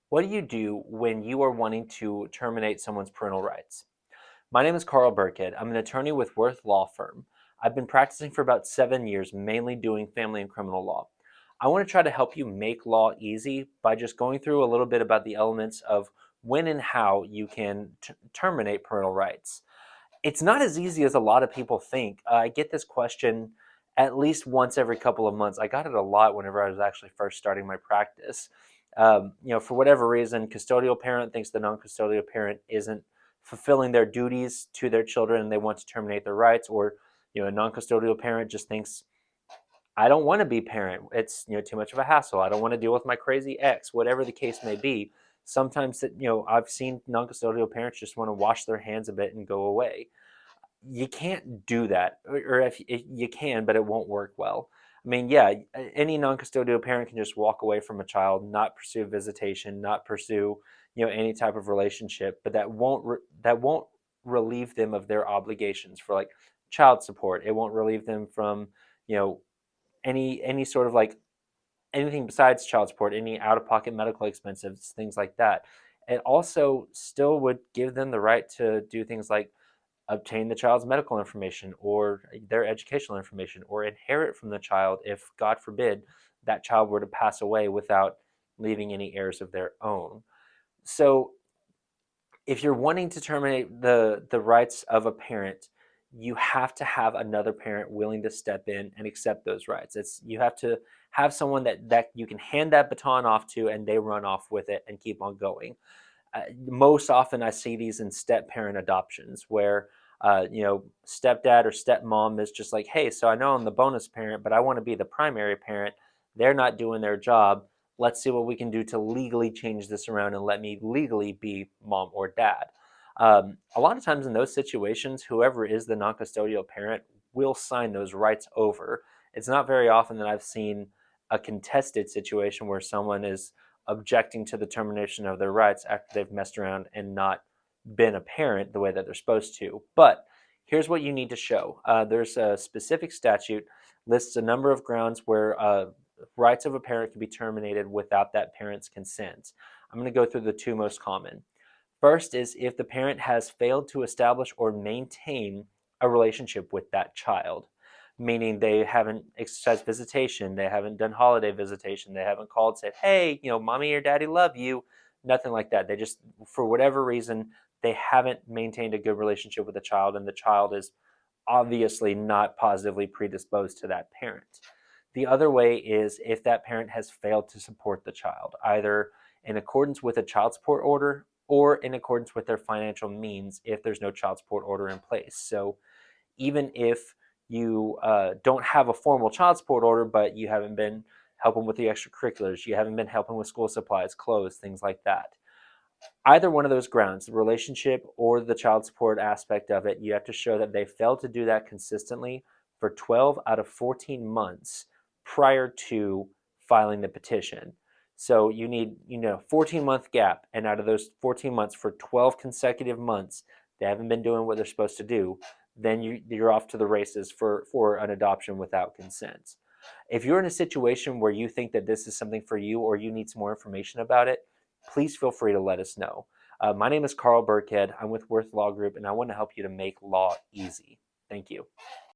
What do you do when you are wanting to terminate someone's parental rights? My name is Carl Birkhead. I'm an attorney with Wirth Law Firm. I've been practicing for about 7 years, mainly doing family and criminal law. I want to try to help you make law easy by just going through a little bit about the elements of when and how you can terminate parental rights. It's not as easy as a lot of people think. I get this question at least once every couple of months. I got it a lot whenever I was actually first starting my practice. For whatever reason, custodial parent thinks the non-custodial parent isn't fulfilling their duties to their children and they want to terminate their rights, or a non-custodial parent just thinks, I don't want to be parent. It's too much of a hassle. I don't want to deal with my crazy ex, whatever the case may be. Sometimes I've seen non-custodial parents just want to wash their hands a bit and go away. You can't do that, or if you can, but it won't work well. I mean, yeah, any non-custodial parent can just walk away from a child, not pursue visitation, not pursue any type of relationship, but that won't relieve them of their obligations for like child support. It won't relieve them from you know any sort of like anything besides child support, any out-of-pocket medical expenses, things like that. It also still would give them the right to do things like obtain the child's medical information or their educational information or inherit from the child if, God forbid, that child were to pass away without leaving any heirs of their own. So if you're wanting to terminate the rights of a parent, you have to have another parent willing to step in and accept those rights. You have to have someone that you can hand that baton off to and they run off with it and keep on going. Most often I see these in step parent adoptions where stepdad or stepmom is just like, hey, so I know I'm the bonus parent, but I want to be the primary parent. They're not doing their job. Let's see what we can do to legally change this around and let me legally be mom or dad. A lot of times in those situations, whoever is the non-custodial parent will sign those rights over. It's not very often that I've seen a contested situation where someone is objecting to the termination of their rights after they've messed around and not been a parent the way that they're supposed to. But here's what you need to show. There's a specific statute, lists a number of grounds where rights of a parent can be terminated without that parent's consent. I'm going to go through the two most common. First is if the parent has failed to establish or maintain a relationship with that child, meaning they haven't exercised visitation, they haven't done holiday visitation, they haven't called, said, hey, mommy or daddy love you, nothing like that. They just, for whatever reason, they haven't maintained a good relationship with the child, and the child is obviously not positively predisposed to that parent. The other way is if that parent has failed to support the child, either in accordance with a child support order or in accordance with their financial means if there's no child support order in place. So even if you don't have a formal child support order, but you haven't been helping with the extracurriculars, you haven't been helping with school supplies, clothes, things like that. Either one of those grounds, the relationship or the child support aspect of it, you have to show that they failed to do that consistently for 12 out of 14 months prior to filing the petition. So you need, 14-month gap, and out of those 14 months, for 12 consecutive months, they haven't been doing what they're supposed to do, then you're off to the races for an adoption without consent. If you're in a situation where you think that this is something for you or you need some more information about it, please feel free to let us know. My name is Carl Birkhead. I'm with Wirth Law Group, and I want to help you to make law easy. Thank you.